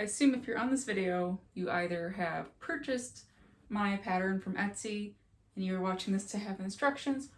I assume if you're on this video, you either have purchased my pattern from Etsy and you're watching this to have instructions,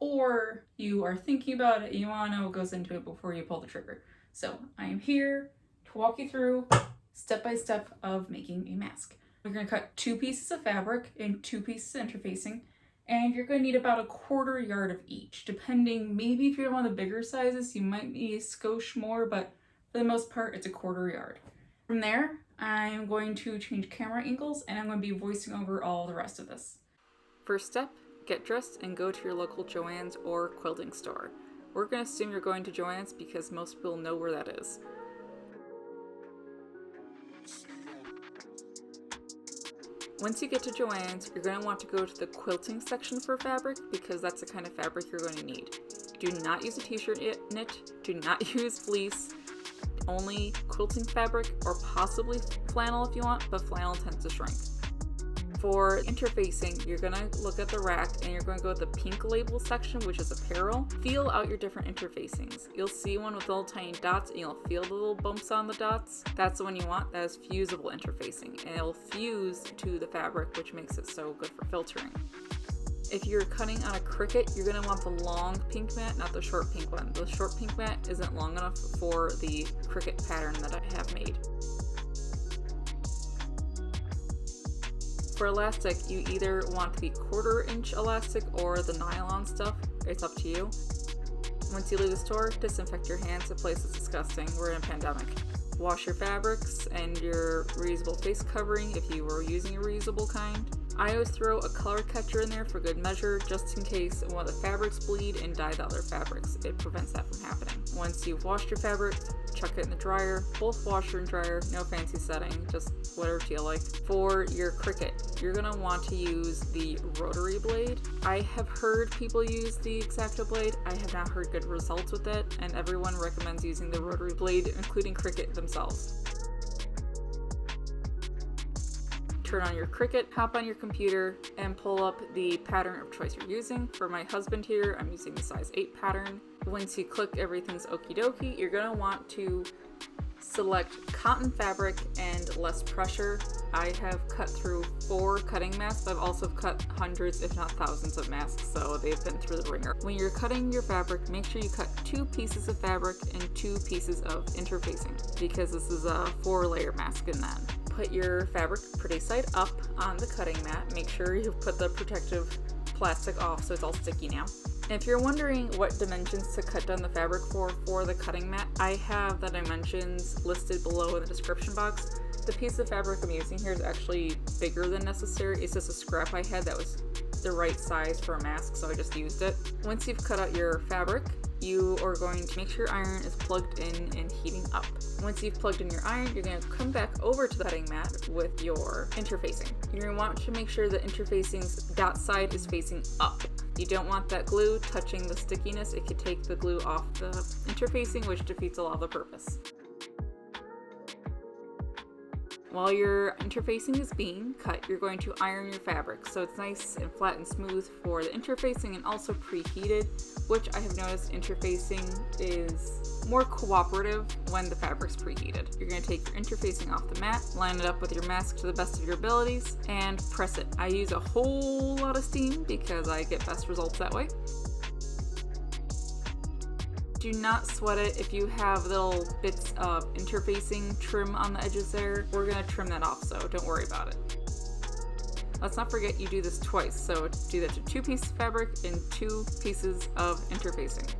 or you are thinking about it and you want to know what goes into it before you pull the trigger. So I am here to walk you through step by step of making a mask. We're going to cut 2 pieces of fabric and 2 pieces of interfacing, and you're going to need about 1/4 yard of each. Depending, maybe if you're one of the bigger sizes, you might need a skosh more, but for the most part, it's 1/4 yard. From there, I'm going to change camera angles and I'm going to be voicing over all the rest of this. First step, get dressed and go to your local Joann's or quilting store. We're going to assume you're going to Joann's because most people know where that is. Once you get to Joann's, you're going to want to go to the quilting section for fabric because that's the kind of fabric you're going to need. Do not use a t-shirt knit, do not use fleece, only quilting fabric or possibly flannel if you want, but flannel tends to shrink. For interfacing, you're going to look at the rack and you're going to go to the pink label section, which is apparel. Feel out your different interfacings. You'll see one with little tiny dots and you'll feel the little bumps on the dots. That's the one you want. That is fusible interfacing, and it'll fuse to the fabric, which makes it so good for filtering. If you're cutting on a Cricut, you're going to want the long pink mat, not the short pink one. The short pink mat isn't long enough for the Cricut pattern that I have made. For elastic, you either want the 1/4 inch elastic or the nylon stuff. It's up to you. Once you leave the store, disinfect your hands. The place is disgusting. We're in a pandemic. Wash your fabrics and your reusable face covering if you were using a reusable kind. I always throw a color catcher in there for good measure, just in case one of the fabrics bleed and dye the other fabrics. It prevents that from happening. Once you've washed your fabric, chuck it in the dryer, both washer and dryer, no fancy setting, just whatever you feel like. For your Cricut, you're gonna want to use the rotary blade. I have heard people use the X-Acto blade. I have not heard good results with it, and everyone recommends using the rotary blade, including Cricut themselves. Turn on your Cricut, hop on your computer, and pull up the pattern of choice you're using. For my husband here, I'm using the size 8 pattern. Once you click everything's okie dokie, you're gonna want to select cotton fabric and less pressure. I have cut through 4 cutting masks, but I've also cut hundreds, if not thousands of masks, so they've been through the ringer. When you're cutting your fabric, make sure you cut 2 pieces of fabric and 2 pieces of interfacing, because this is a 4-layer mask in that. Put your fabric pretty side up on the cutting mat. Make sure you put the protective plastic off so it's all sticky now. If you're wondering what dimensions to cut down the fabric for the cutting mat, I have the dimensions listed below in the description box. The piece of fabric I'm using here is actually bigger than necessary. It's just a scrap I had that was the right size for a mask, so I just used it. Once you've cut out your fabric, you are going to make sure your iron is plugged in and heating up. Once you've plugged in your iron, you're going to come back over to the cutting mat with your interfacing. You're going to want to make sure the interfacing's dot side is facing up. You don't want that glue touching the stickiness. It could take the glue off the interfacing, which defeats a lot of the purpose. While your interfacing is being cut, you're going to iron your fabric so it's nice and flat and smooth for the interfacing, and also preheated, which I have noticed interfacing is more cooperative when the fabric's preheated. You're going to take your interfacing off the mat, line it up with your mask to the best of your abilities, and press it. I use a whole lot of steam because I get best results that way. Do not sweat it. If you have little bits of interfacing trim on the edges there, we're going to trim that off, so don't worry about it. Let's not forget you do this twice, so do that to 2 pieces of fabric and 2 pieces of interfacing.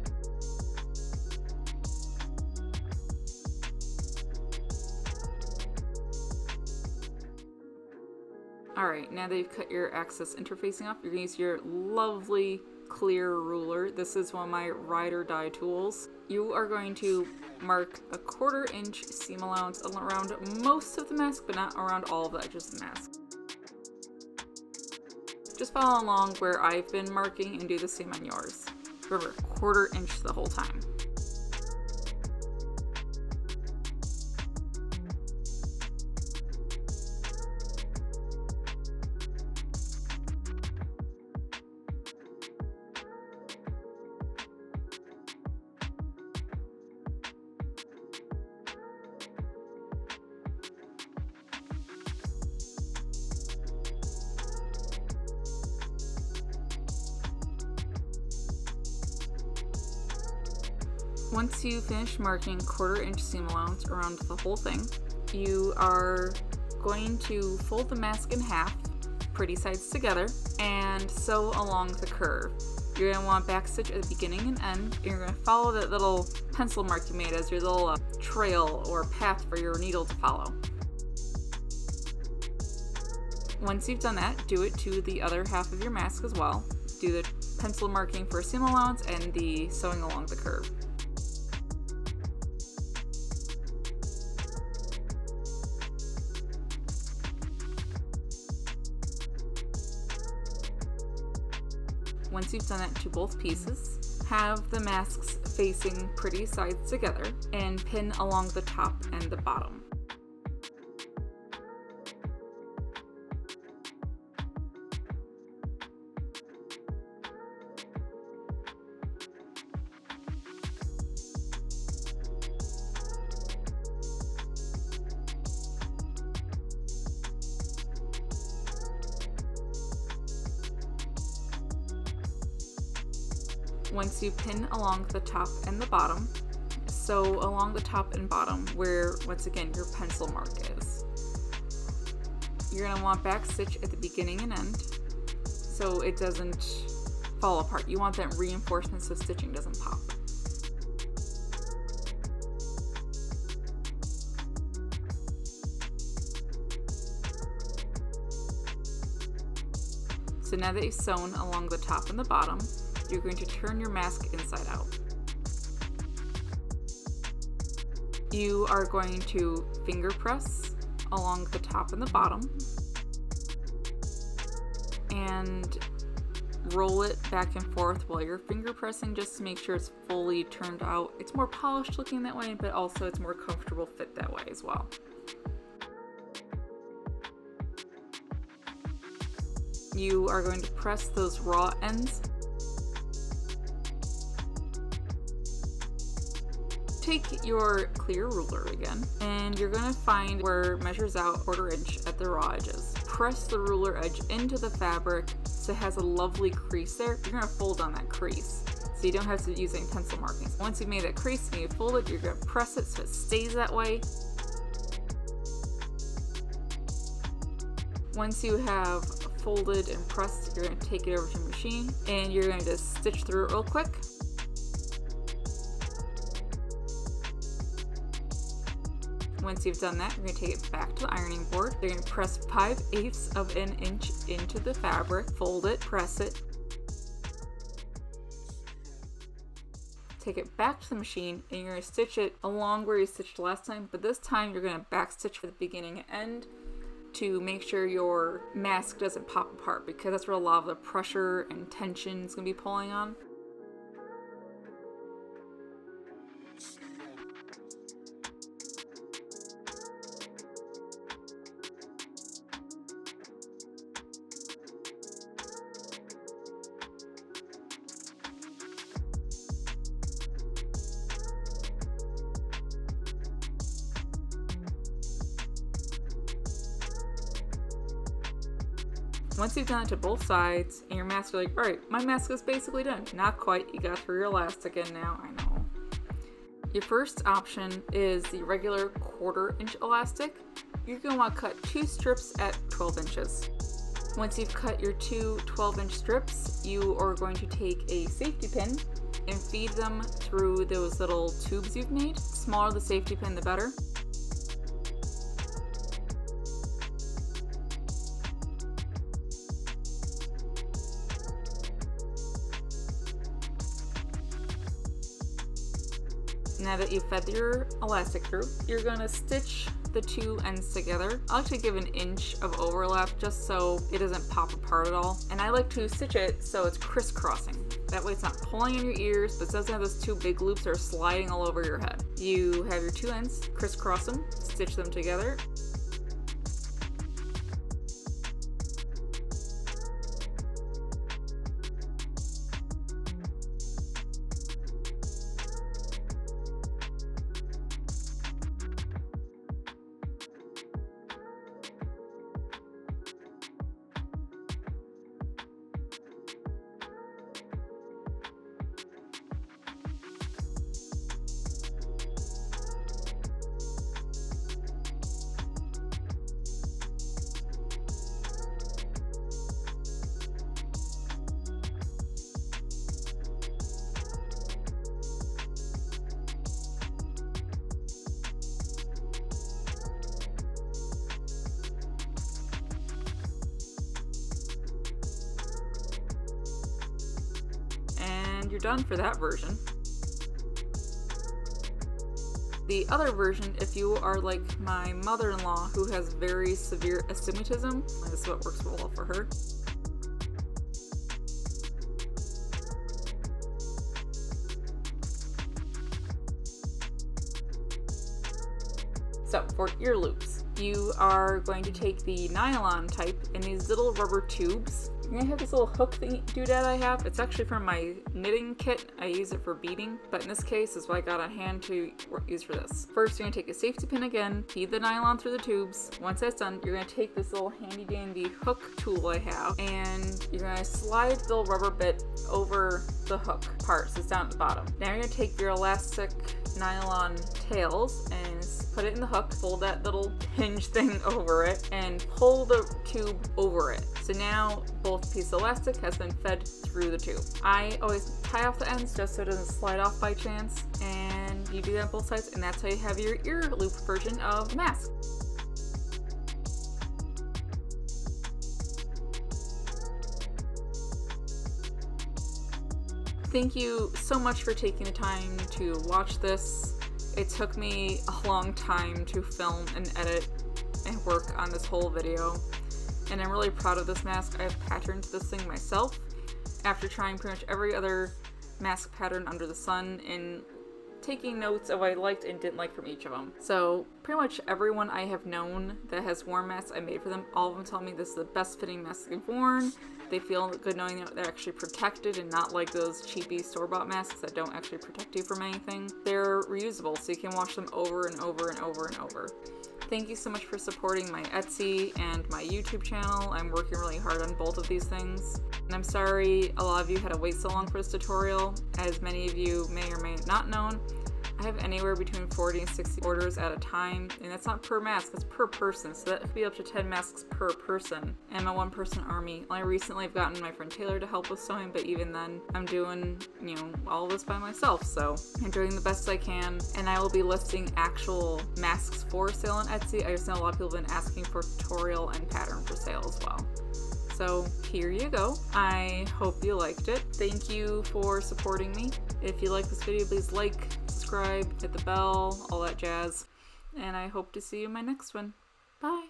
Alright, now that you've cut your excess interfacing off, you're going to use your lovely clear ruler. This is one of my ride or die tools. You are going to mark a 1/4 inch seam allowance around most of the mask, but not around all of the edges of the mask. Just follow along where I've been marking and do the same on yours. Remember, 1/4 inch the whole time. Once you finish marking 1/4 inch seam allowance around the whole thing, you are going to fold the mask in half, pretty sides together, and sew along the curve. You're going to want backstitch at the beginning and end. You're going to follow that little pencil mark you made as your little trail or path for your needle to follow. Once you've done that, do it to the other half of your mask as well. Do the pencil marking for seam allowance and the sewing along the curve. Once you've done that to both pieces, have the masks facing pretty sides together and pin along the top and the bottom. Once you pin along the top and the bottom, sew along the top and bottom where, once again, your pencil mark is. You're going to want backstitch at the beginning and end so it doesn't fall apart. You want that reinforcement so stitching doesn't pop. So now that you've sewn along the top and the bottom, you're going to turn your mask inside out. You are going to finger press along the top and the bottom and roll it back and forth while you're finger pressing just to make sure it's fully turned out. It's more polished looking that way, but also it's more comfortable fit that way as well. You are going to press those raw ends. Take your clear ruler again, and you're going to find where it measures out 1/4 inch at the raw edges. Press the ruler edge into the fabric so it has a lovely crease there. You're going to fold on that crease so you don't have to use any pencil markings. Once you've made that crease and you fold it, you're going to press it so it stays that way. Once you have folded and pressed, you're going to take it over to your machine and you're going to just stitch through it real quick. Once you've done that, you're going to take it back to the ironing board. You're going to press 5/8 of an inch into the fabric, fold it, press it. Take it back to the machine and you're going to stitch it along where you stitched last time, but this time you're going to backstitch for the beginning and end to make sure your mask doesn't pop apart, because that's where a lot of the pressure and tension is going to be pulling on. Once you've done it to both sides and your mask, you're like, all right, my mask is basically done. Not quite, you got through your elastic in now, I know. Your first option is the regular 1/4 inch elastic. You're going to want to cut 2 strips at 12 inches. Once you've cut your 2 12-inch strips, you are going to take a safety pin and feed them through those little tubes you've made. The smaller the safety pin, the better. Now that you've fed your elastic through, you're going to stitch the 2 ends together. I like to give an inch of overlap just so it doesn't pop apart at all. And I like to stitch it so it's crisscrossing. That way it's not pulling in your ears, but it doesn't have those 2 big loops that are sliding all over your head. You have your 2 ends, crisscross them, stitch them together. And you're done for that version. The other version, if you are like my mother-in-law who has very severe astigmatism, this is what works real well for her. So for ear loops, you are going to take the nylon type in these little rubber tubes. You're gonna have this little hook thing doodad I have. It's actually from my knitting kit. I use it for beading, but in this case, this is what I got on hand to use for this. First, you're gonna take a safety pin again, feed the nylon through the tubes. Once that's done, you're gonna take this little handy dandy hook tool I have, and you're gonna slide the little rubber bit over the hook part, so it's down at the bottom. Now you're gonna take your elastic nylon tails and put it in the hook, fold that little hinge thing over it, and pull the tube over it. So now both pieces of elastic has been fed through the tube. I always tie off the ends just so it doesn't slide off by chance, and you do that on both sides, and that's how you have your ear loop version of the mask. Thank you so much for taking the time to watch this. It took me a long time to film and edit and work on this whole video, and I'm really proud of this mask. I have patterned this thing myself after trying pretty much every other mask pattern under the sun and taking notes of what I liked and didn't like from each of them. So pretty much everyone I have known that has worn masks I made for them, all of them tell me this is the best fitting mask they've worn. They feel good knowing that they're actually protected and not like those cheapy store-bought masks that don't actually protect you from anything. They're reusable, so you can wash them over and over and over and over. Thank you so much for supporting my Etsy and my YouTube channel. I'm working really hard on both of these things. And I'm sorry a lot of you had to wait so long for this tutorial. As many of you may or may not know, I have anywhere between 40 and 60 orders at a time, and that's not per mask, that's per person, so that could be up to 10 masks per person. I'm a one-person army. I recently have gotten my friend Taylor to help with sewing, but even then, I'm doing, all of this by myself, so I'm doing the best I can, and I will be listing actual masks for sale on Etsy. I just know a lot of people have been asking for tutorial and pattern for sale as well. So here you go. I hope you liked it. Thank you for supporting me. If you like this video, please like, subscribe, hit the bell, all that jazz. And I hope to see you in my next one. Bye.